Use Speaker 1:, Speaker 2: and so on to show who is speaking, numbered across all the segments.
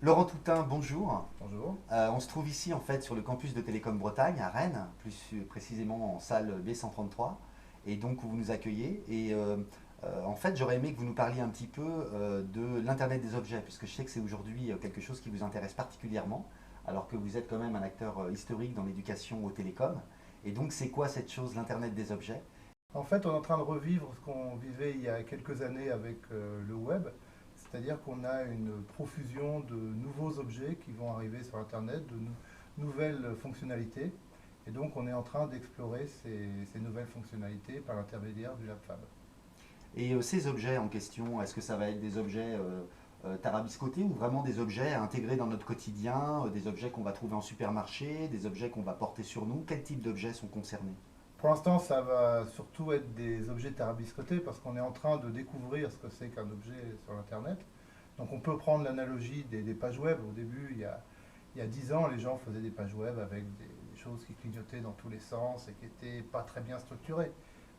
Speaker 1: Laurent Toutain, bonjour.
Speaker 2: Bonjour.
Speaker 1: On se trouve ici en fait sur le campus de Télécom Bretagne à Rennes, plus précisément en salle B133, et donc où vous nous accueillez. En fait, j'aurais aimé que vous nous parliez un petit peu de l'Internet des objets, puisque je sais que c'est aujourd'hui quelque chose qui vous intéresse particulièrement, alors que vous êtes quand même un acteur historique dans l'éducation aux télécoms. Et donc, c'est quoi cette chose, l'Internet des objets?
Speaker 2: En fait, on est en train de revivre ce qu'on vivait il y a quelques années avec le web, c'est-à-dire qu'on a une profusion de nouveaux objets qui vont arriver sur Internet, de nouvelles fonctionnalités. Et donc, on est en train d'explorer ces nouvelles fonctionnalités par l'intermédiaire du LabFab.
Speaker 1: Et ces objets en question, est-ce que ça va être des objets tarabiscotés ou vraiment des objets intégrés dans notre quotidien, des objets qu'on va trouver en supermarché, des objets qu'on va porter sur nous? Quel type d'objets sont concernés?
Speaker 2: Pour l'instant, ça va surtout être des objets tarabiscotés parce qu'on est en train de découvrir ce que c'est qu'un objet sur Internet. Donc on peut prendre l'analogie des pages web. Au début, il y a 10 ans, les gens faisaient des pages web avec des choses qui clignotaient dans tous les sens et qui n'étaient pas très bien structurées.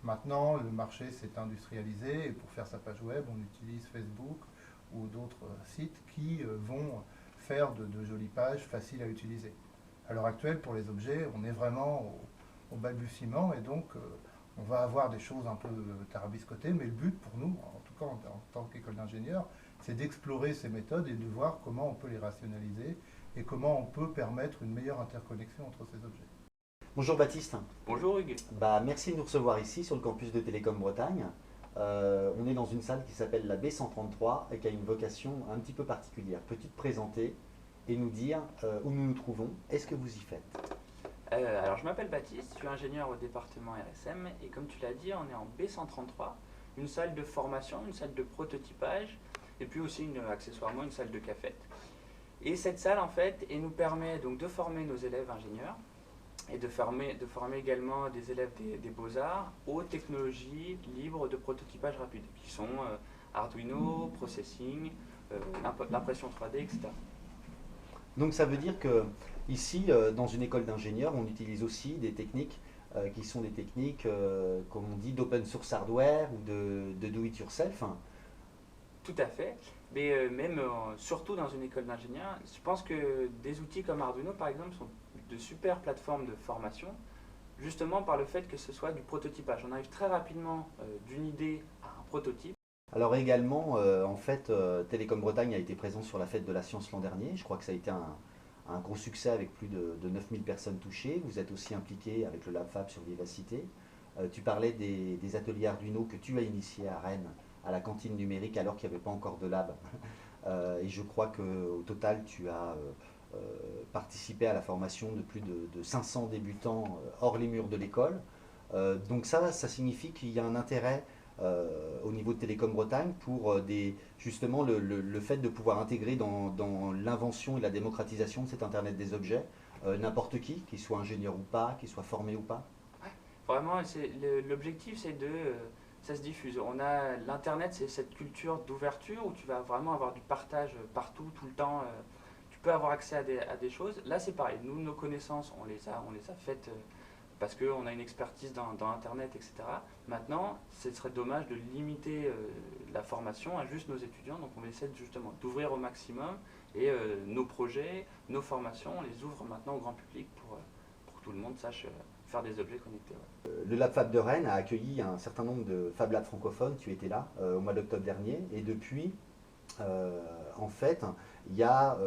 Speaker 2: Maintenant, le marché s'est industrialisé et pour faire sa page web, on utilise Facebook ou d'autres sites qui vont faire de jolies pages faciles à utiliser. À l'heure actuelle, pour les objets, on est vraiment au balbutiement et donc on va avoir des choses un peu tarabiscotées, mais le but pour nous, en tout cas en tant qu'école d'ingénieur, c'est d'explorer ces méthodes et de voir comment on peut les rationaliser et comment on peut permettre une meilleure interconnexion entre ces objets.
Speaker 1: Bonjour Baptiste.
Speaker 3: Bonjour Hugues.
Speaker 1: Merci de nous recevoir ici sur le campus de Télécom Bretagne. On est dans une salle qui s'appelle la B133 et qui a une vocation un petit peu particulière. Peux-tu te présenter et nous dire où nous nous trouvons? Est-ce que vous y faites?
Speaker 3: Alors je m'appelle Baptiste, je suis ingénieur au département RSM et comme tu l'as dit, on est en B133, une salle de formation, une salle de prototypage et puis aussi accessoirement une salle de cafette. Et cette salle en fait nous permet donc de former nos élèves ingénieurs et de former également des élèves des beaux-arts aux technologies libres de prototypage rapide qui sont Arduino, Processing, l'impression 3D, etc.
Speaker 1: Donc ça veut dire que ici, dans une école d'ingénieurs, on utilise aussi des techniques qui sont des techniques, comme on dit, d'open source hardware ou de do it yourself.
Speaker 3: Tout à fait, mais même surtout dans une école d'ingénieur, je pense que des outils comme Arduino par exemple sont de super plateformes de formation, justement par le fait que ce soit du prototypage. On arrive très rapidement d'une idée à un prototype.
Speaker 1: Alors également, en fait, Télécom Bretagne a été présent sur la fête de la science l'an dernier. Je crois que ça a été un gros succès avec plus de 9000 personnes touchées. Vous êtes aussi impliqué avec le LabFab sur Vivacité. Tu parlais des ateliers Arduino que tu as initiés à Rennes, à la cantine numérique, alors qu'il n'y avait pas encore de lab. Et je crois qu'au total, tu as participé à la formation de plus de 500 débutants hors les murs de l'école. Donc ça signifie qu'il y a un intérêt au niveau de Télécom Bretagne pour justement le fait de pouvoir intégrer dans l'invention et la démocratisation de cet Internet des objets n'importe qui, qu'il soit ingénieur ou pas, qu'il soit formé ou pas.
Speaker 3: Ouais. Vraiment, l'objectif c'est ça se diffuse. On a l'internet, c'est cette culture d'ouverture où tu vas vraiment avoir du partage partout, tout le temps. Tu peux avoir accès à des choses. Là, c'est pareil. Nous, nos connaissances, on les a faites parce qu'on a une expertise dans Internet, etc. Maintenant, ce serait dommage de limiter la formation à juste nos étudiants. Donc, on essaie justement d'ouvrir au maximum et nos projets, nos formations, on les ouvre maintenant au grand public pour que tout le monde sache faire des objets connectés. Ouais.
Speaker 1: Le LabFab de Rennes a accueilli un certain nombre de Fab Labs francophones. Tu étais là au mois d'octobre dernier. Et depuis, en fait, il y a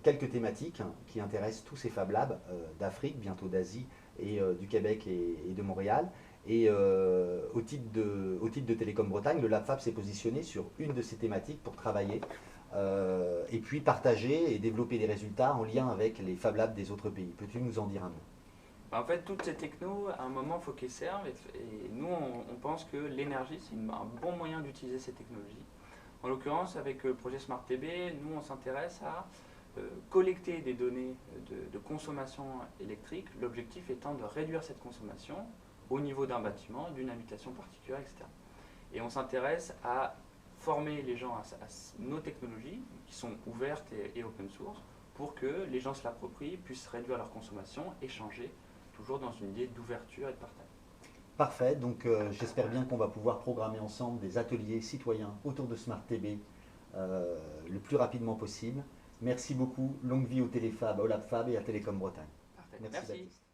Speaker 1: quelques thématiques qui intéressent tous ces Fab Labs d'Afrique, bientôt d'Asie et du Québec et de Montréal. Et au titre de Télécom Bretagne, le LabFab s'est positionné sur une de ces thématiques pour travailler et puis partager et développer des résultats en lien avec les Fab Labs des autres pays. Peux-tu nous en dire un mot?
Speaker 3: En fait, toutes ces technos, à un moment, il faut qu'elles servent. Et nous, on pense que l'énergie, c'est un bon moyen d'utiliser ces technologies. En l'occurrence, avec le projet Smart TB, nous, on s'intéresse à collecter des données de consommation électrique, l'objectif étant de réduire cette consommation au niveau d'un bâtiment, d'une habitation particulière, etc. Et on s'intéresse à former les gens à nos technologies, qui sont ouvertes et open source, pour que les gens se l'approprient, puissent réduire leur consommation, échanger, toujours dans une idée d'ouverture et de partage.
Speaker 1: Parfait, donc j'espère bien qu'on va pouvoir programmer ensemble des ateliers citoyens autour de Smart TB le plus rapidement possible. Merci beaucoup. Longue vie au Téléfab, au LabFab et à Télécom Bretagne.
Speaker 3: Parfait.
Speaker 1: Merci
Speaker 3: Merci.
Speaker 1: Baptiste.